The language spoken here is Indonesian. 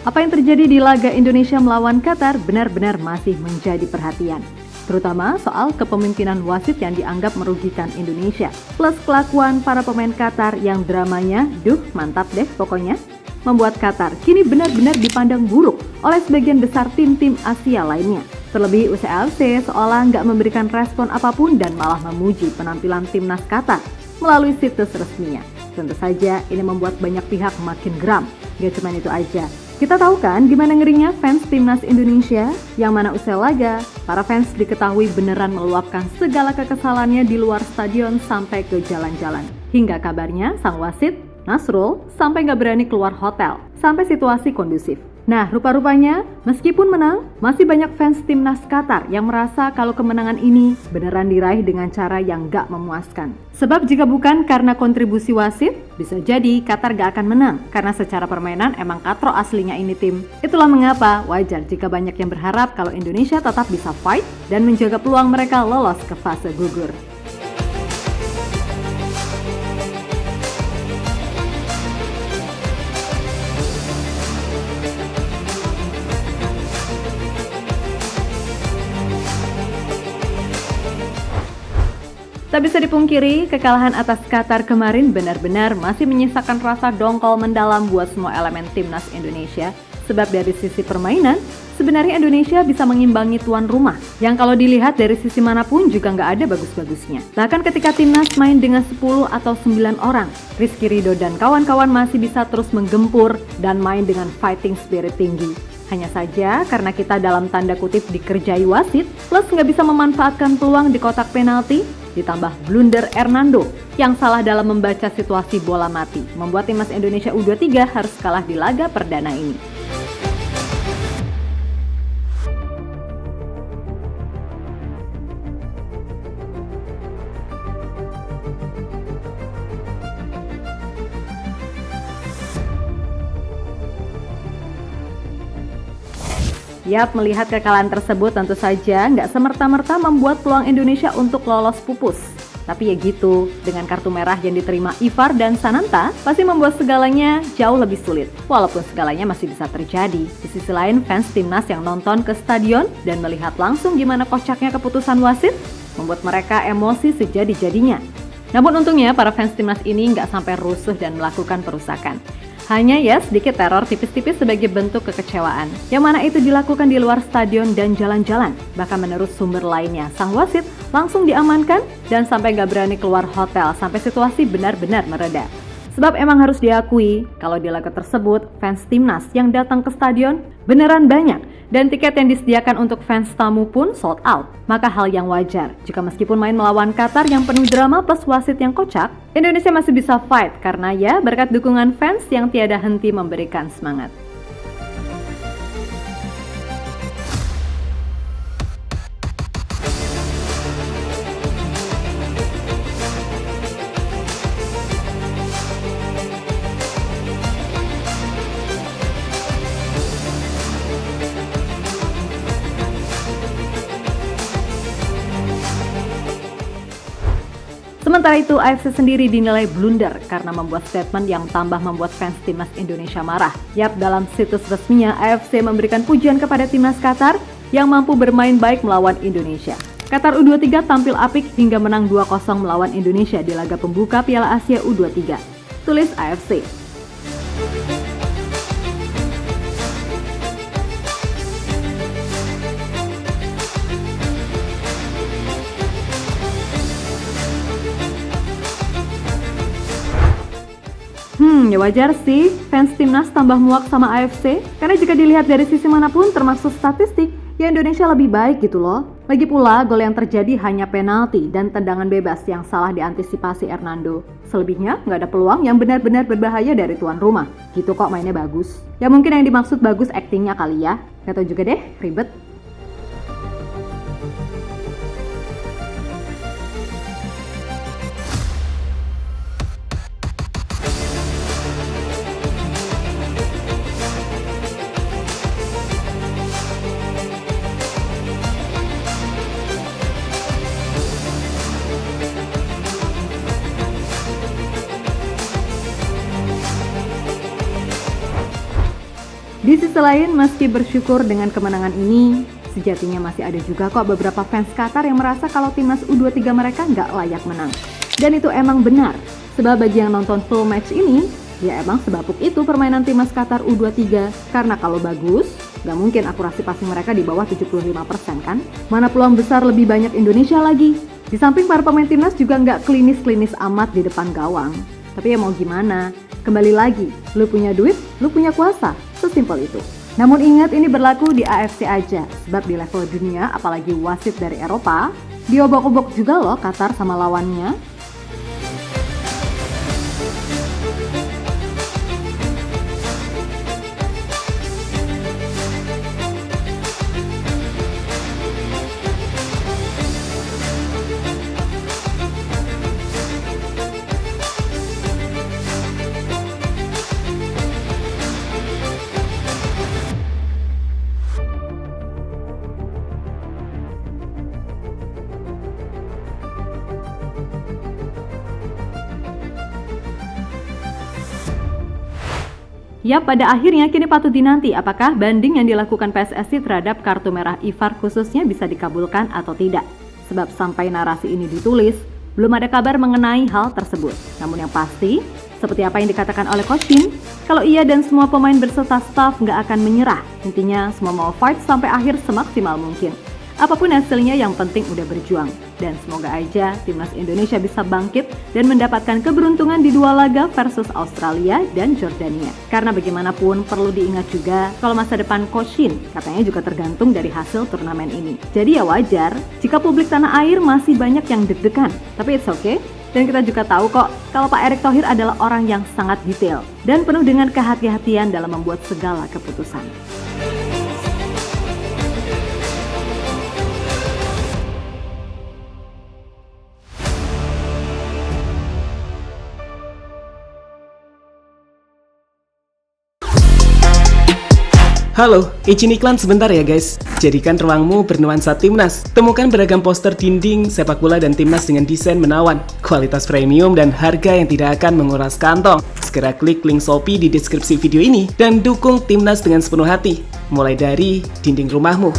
Apa yang terjadi di laga Indonesia melawan Qatar benar-benar masih menjadi perhatian. Terutama soal kepemimpinan wasit yang dianggap merugikan Indonesia. Plus kelakuan para pemain Qatar yang dramanya, mantap deh pokoknya. Membuat Qatar kini benar-benar dipandang buruk oleh sebagian besar tim-tim Asia lainnya. Terlebih UCLC seolah nggak memberikan respon apapun dan malah memuji penampilan timnas Qatar melalui situs resminya. Tentu saja ini membuat banyak pihak makin geram. Gak cuma itu aja. Kita tahu kan gimana ngerinya fans timnas Indonesia, yang mana usai laga, para fans diketahui beneran meluapkan segala kekesalannya di luar stadion sampai ke jalan-jalan. Hingga kabarnya sang wasit, Nasrul, sampai gak berani keluar hotel, sampai situasi kondusif. Nah, rupa-rupanya meskipun menang, masih banyak fans timnas Qatar yang merasa kalau kemenangan ini beneran diraih dengan cara yang gak memuaskan. Sebab jika bukan karena kontribusi wasit, bisa jadi Qatar gak akan menang karena secara permainan emang katro aslinya ini tim. Itulah mengapa wajar jika banyak yang berharap kalau Indonesia tetap bisa fight dan menjaga peluang mereka lolos ke fase gugur. Tak bisa dipungkiri, kekalahan atas Qatar kemarin benar-benar masih menyisakan rasa dongkol mendalam buat semua elemen timnas Indonesia. Sebab dari sisi permainan, sebenarnya Indonesia bisa mengimbangi tuan rumah, yang kalau dilihat dari sisi manapun juga nggak ada bagus-bagusnya. Bahkan ketika timnas main dengan 10 atau 9 orang, Rizky Ridho dan kawan-kawan masih bisa terus menggempur dan main dengan fighting spirit tinggi. Hanya saja karena kita dalam tanda kutip dikerjai wasit, plus nggak bisa memanfaatkan peluang di kotak penalti, ditambah blunder Hernando yang salah dalam membaca situasi bola mati, membuat timnas Indonesia U23 harus kalah di laga perdana ini. Yap, melihat kekalahan tersebut tentu saja nggak semerta-merta membuat peluang Indonesia untuk lolos pupus. Tapi ya gitu, dengan kartu merah yang diterima Ivar dan Sananta, pasti membuat segalanya jauh lebih sulit. Walaupun segalanya masih bisa terjadi. Di sisi lain, fans timnas yang nonton ke stadion dan melihat langsung gimana kocaknya keputusan wasit, membuat mereka emosi sejadi-jadinya. Namun untungnya para fans timnas ini nggak sampai rusuh dan melakukan perusakan. Hanya ya sedikit teror tipis-tipis sebagai bentuk kekecewaan, yang mana itu dilakukan di luar stadion dan jalan-jalan. Bahkan menurut sumber lainnya, sang wasit langsung diamankan dan sampai gak berani keluar hotel sampai situasi benar-benar mereda. Sebab emang harus diakui, kalau di laga tersebut, fans timnas yang datang ke stadion beneran banyak, dan tiket yang disediakan untuk fans tamu pun sold out. Maka hal yang wajar, jika meskipun main melawan Qatar yang penuh drama plus wasit yang kocak, Indonesia masih bisa fight karena ya berkat dukungan fans yang tiada henti memberikan semangat. Sementara itu, AFC sendiri dinilai blunder karena membuat statement yang tambah membuat fans timnas Indonesia marah. Yap, dalam situs resminya, AFC memberikan pujian kepada timnas Qatar yang mampu bermain baik melawan Indonesia. Qatar U23 tampil apik hingga menang 2-0 melawan Indonesia di laga pembuka Piala Asia U23. Tulis AFC. Ya wajar sih, fans timnas tambah muak sama AFC, karena jika dilihat dari sisi manapun termasuk statistik, ya Indonesia lebih baik gitu loh. Lagi pula, gol yang terjadi hanya penalti dan tendangan bebas yang salah diantisipasi Hernando. Selebihnya, nggak ada peluang yang benar-benar berbahaya dari tuan rumah. Gitu kok mainnya bagus. Ya mungkin yang dimaksud bagus aktingnya kali ya. Gak tau juga deh, ribet. Di sisi lain, meski bersyukur dengan kemenangan ini, sejatinya masih ada juga kok beberapa fans Qatar yang merasa kalau timnas U23 mereka nggak layak menang. Dan itu emang benar, sebab bagi yang nonton full match ini, ya emang sebabuk itu permainan timnas Qatar U23, karena kalau bagus, nggak mungkin akurasi passing mereka di bawah 75% kan? Mana peluang besar lebih banyak Indonesia lagi. Di samping para pemain timnas juga nggak klinis-klinis amat di depan gawang. Tapi ya mau gimana, kembali lagi, lu punya duit, lu punya kuasa, sesimpel itu. Namun ingat ini berlaku di AFC aja, sebab di level dunia apalagi wasit dari Eropa, diobok-obok juga loh Qatar sama lawannya. Ya, pada akhirnya kini patut dinanti apakah banding yang dilakukan PSSI terhadap kartu merah IVAR khususnya bisa dikabulkan atau tidak. Sebab sampai narasi ini ditulis, belum ada kabar mengenai hal tersebut. Namun yang pasti, seperti apa yang dikatakan oleh Coach Shin, kalau ia dan semua pemain berserta staf nggak akan menyerah. Intinya semua mau fight sampai akhir semaksimal mungkin. Apapun hasilnya yang penting udah berjuang. Dan semoga aja timnas Indonesia bisa bangkit dan mendapatkan keberuntungan di dua laga versus Australia dan Jordania. Karena bagaimanapun perlu diingat juga kalau masa depan Coach Shin katanya juga tergantung dari hasil turnamen ini. Jadi ya wajar jika publik tanah air masih banyak yang deg-degan. Tapi it's okay. Dan kita juga tahu kok kalau Pak Erick Thohir adalah orang yang sangat detail dan penuh dengan kehati-hatian dalam membuat segala keputusan. Halo, izin iklan sebentar ya guys. Jadikan ruangmu bernuansa timnas. Temukan beragam poster dinding, sepak bola dan timnas dengan desain menawan, kualitas premium dan harga yang tidak akan menguras kantong. Segera klik link Shopee di deskripsi video ini dan dukung timnas dengan sepenuh hati. Mulai dari dinding rumahmu.